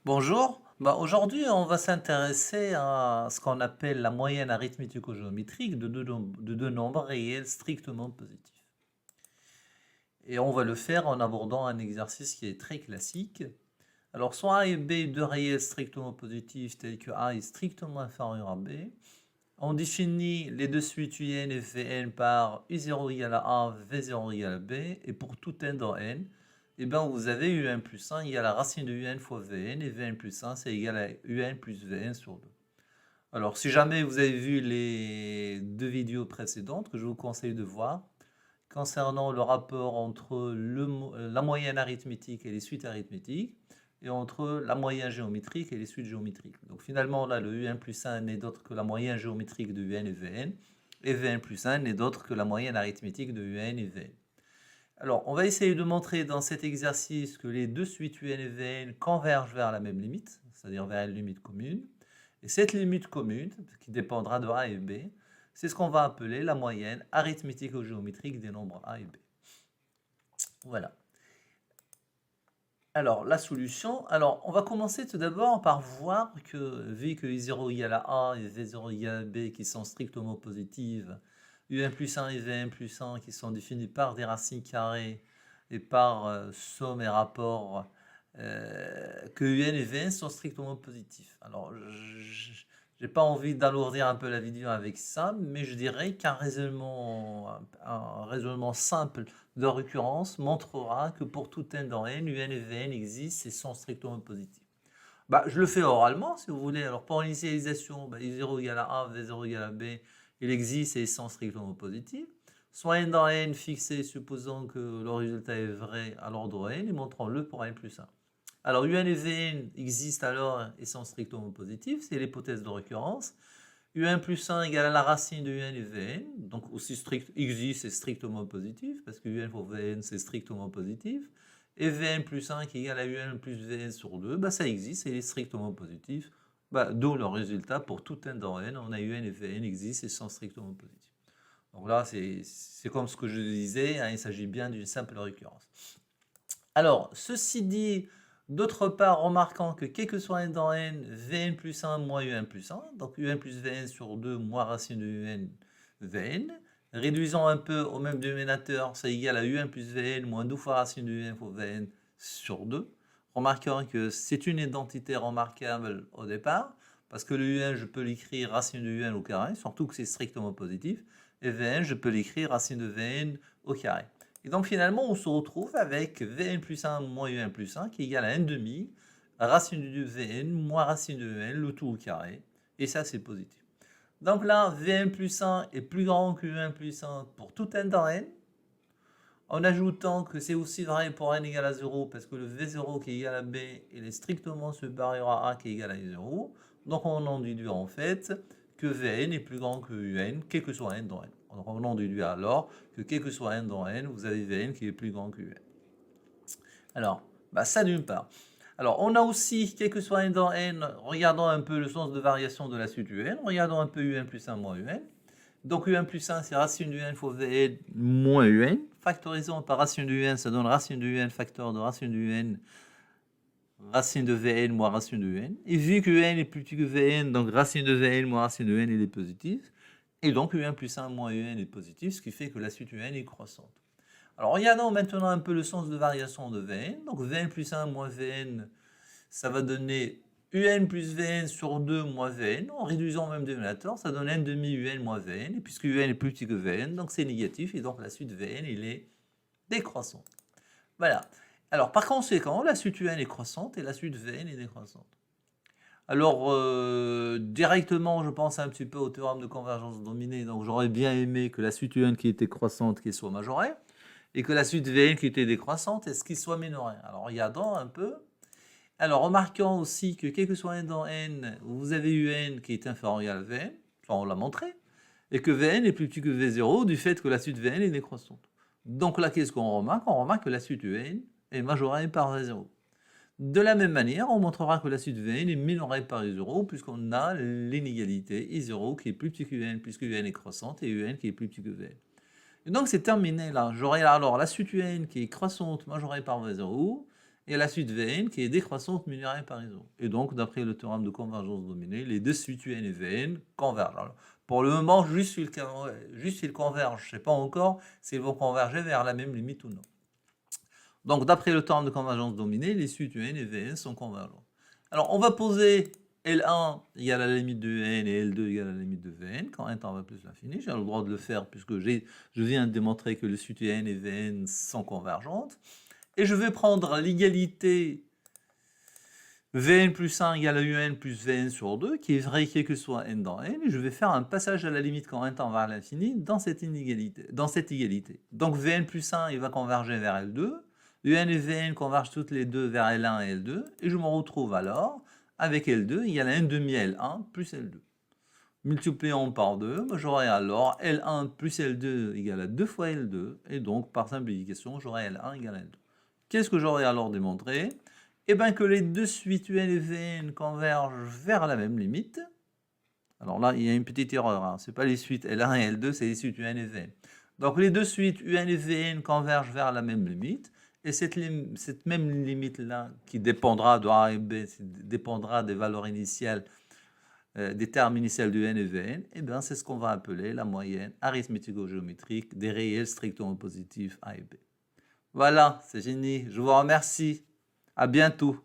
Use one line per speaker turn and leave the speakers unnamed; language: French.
Bonjour, aujourd'hui on va s'intéresser à ce qu'on appelle la moyenne arithmético-géométrique de deux nombres réels strictement positifs. Et on va le faire en abordant un exercice qui est très classique. Alors soit A et B, deux réels strictement positifs tels que A est strictement inférieur à B. On définit les deux suites UN et Vn par U0 égale à A, V0 égale à B. Et pour tout n dans n, eh ben vous avez UN plus 1 égale à la racine de UN fois Vn. Et Vn plus 1, c'est égal à UN plus Vn sur 2. Alors, si jamais vous avez vu les deux vidéos précédentes que je vous conseille de voir, concernant le rapport entre la moyenne arithmétique et les suites arithmétiques, et entre la moyenne géométrique et les suites géométriques. Donc finalement, là, le UN plus 1 n'est d'autre que la moyenne géométrique de UN et Vn plus 1 n'est d'autre que la moyenne arithmétique de UN et Vn. Alors, on va essayer de montrer dans cet exercice que les deux suites UN et Vn convergent vers la même limite, c'est-à-dire vers une limite commune. Et cette limite commune, qui dépendra de A et B, c'est ce qu'on va appeler la moyenne arithmético-géométrique des nombres A et B. Voilà. Alors, la solution. Alors, on va commencer tout d'abord par voir que, vu que I0 égale à A et V0 égale à B qui sont strictement positives, UN plus 1 et Vn plus 1 qui sont définis par des racines carrées et par somme et rapport, que UN et Vn sont strictement positifs. Alors, je n'ai pas envie d'alourdir un peu la vidéo avec ça, mais je dirais qu'un raisonnement simple de récurrence montrera que pour tout n dans n, UN et Vn existent et sont strictement positifs. Je le fais oralement, si vous voulez. Alors, pour l'initialisation, I0 égale à A, V0 égale à B, il existe et ils sont strictement positifs. Soit n dans n fixé, supposons que le résultat est vrai à l'ordre n, et montrons-le pour n plus 1. Alors, UN et Vn existent alors et sont strictement positifs, c'est l'hypothèse de récurrence. UN plus 1 égale à la racine de UN et Vn, donc aussi strict, existe et strictement positif, parce que UN pour Vn c'est strictement positif. Et Vn plus 1 qui est égal à UN plus Vn sur 2, ça existe et il est strictement positif. D'où le résultat pour tout n dans n, on a UN et Vn existent et sont strictement positifs. Donc là, c'est comme ce que je disais, hein, il s'agit bien d'une simple récurrence. Alors, ceci dit, d'autre part, remarquant que quel que soit n dans n, Vn plus 1 moins Un plus 1, donc Un plus Vn sur 2 moins racine de Un Vn, réduisons un peu au même dénominateur, ça égale à Un plus Vn moins 2 fois racine de Un fois Vn sur 2. Remarquons que c'est une identité remarquable au départ, parce que le Un, je peux l'écrire racine de Un au carré, surtout que c'est strictement positif, et Vn, je peux l'écrire racine de Vn au carré. Et donc finalement, on se retrouve avec Vn plus 1 moins Un plus 1 qui est égal à n demi, racine de Vn moins racine de n, le tout au carré. Et ça, c'est positif. Donc là, Vn plus 1 est plus grand que Un plus 1 pour tout n dans n. En ajoutant que c'est aussi vrai pour n égale à 0, parce que le V0 qui est égal à B, il est strictement supérieur à A qui est égal à 0. Donc on en déduit en fait que Vn est plus grand que Un, quel que soit n dans n. On en déduit alors que quel que soit n dans n, vous avez Vn qui est plus grand que Un. Alors, ça d'une part. Alors, on a aussi, quel que soit n dans n, regardons un peu le sens de variation de la suite Un, regardons un peu Un plus 1 moins Un. Donc Un plus 1, c'est racine de Un fois Vn moins Un. Factorisons par racine de Un, ça donne racine de Un facteur de racine de Un, racine de Vn moins racine de N. Et vu que N est plus petit que Vn, donc racine de Vn moins racine de N, il est positif. Et donc Un plus 1 moins Un est positif, ce qui fait que la suite Un est croissante. Alors regardons maintenant un peu le sens de variation de Vn. Donc Vn plus 1 moins Vn, ça va donner Un plus Vn sur 2 moins Vn. En réduisant le même dénominateur, ça donne n demi Un moins Vn. Et puisque Un est plus petit que Vn, donc c'est négatif. Et donc la suite Vn, il est décroissante. Voilà. Alors par conséquent, la suite Un est croissante et la suite Vn est décroissante. Alors, directement, je pense un petit peu au théorème de convergence dominée. Donc j'aurais bien aimé que la suite UN qui était croissante, qu'elle soit majorée, et que la suite Vn qui était décroissante, est-ce qu'il soit minorée. Alors regardons un peu. Alors remarquons aussi que quel que soit n dans n, vous avez Un qui est inférieur ou égal à Vn, ça on l'a montré, et que Vn est plus petit que V0 du fait que la suite Vn est décroissante. Donc là, qu'est-ce qu'on remarque? On remarque que la suite Un est majorée par V0. De la même manière, on montrera que la suite Vn est minorée par I0 puisqu'on a l'inégalité I0 qui est plus petit que Un puisque Un est croissante et Un qui est plus petit que Vn. Et donc c'est terminé là. J'aurai alors la suite UN qui est croissante majorée par V0 et la suite Vn qui est décroissante multipliée par iso. Et donc, d'après le théorème de convergence dominée, les deux suites Un et Vn convergent. Alors, pour le moment, juste s'ils convergent, je ne sais pas encore s'ils vont converger vers la même limite ou non. Donc, d'après le théorème de convergence dominée, les suites Un et Vn sont convergentes. Alors, on va poser L1 égale à la limite de N et L2 égale à la limite de Vn quand n tend vers plus l'infini. J'ai le droit de le faire puisque je viens de démontrer que les suites N et Vn sont convergentes. Et je vais prendre l'égalité Vn plus 1 égale à Un plus Vn sur 2, qui est vrai quel que soit n dans n, et je vais faire un passage à la limite quand n tend vers l'infini dans cette égalité. Donc Vn plus 1, il va converger vers L2, Un et Vn convergent toutes les deux vers L1 et L2, et je me retrouve alors avec L2 égale à 1 demi L1 plus L2. Multiplions par 2, j'aurai alors L1 plus L2 égale à 2 fois L2, et donc par simplification, j'aurai L1 égale à L2. Qu'est-ce que j'aurais alors démontré? Eh bien que les deux suites Un et Vn convergent vers la même limite. Alors là, il y a une petite erreur, hein. Ce n'est pas les suites L1 et L2, c'est les suites Un et Vn. Donc les deux suites Un et Vn convergent vers la même limite, et cette même limite-là, qui dépendra de A et B, dépendra des valeurs initiales, des termes initiales de N et Vn, eh bien c'est ce qu'on va appeler la moyenne arithmético-géométrique des réels strictement positifs A et B. Voilà, c'est génial. Je vous remercie. À bientôt.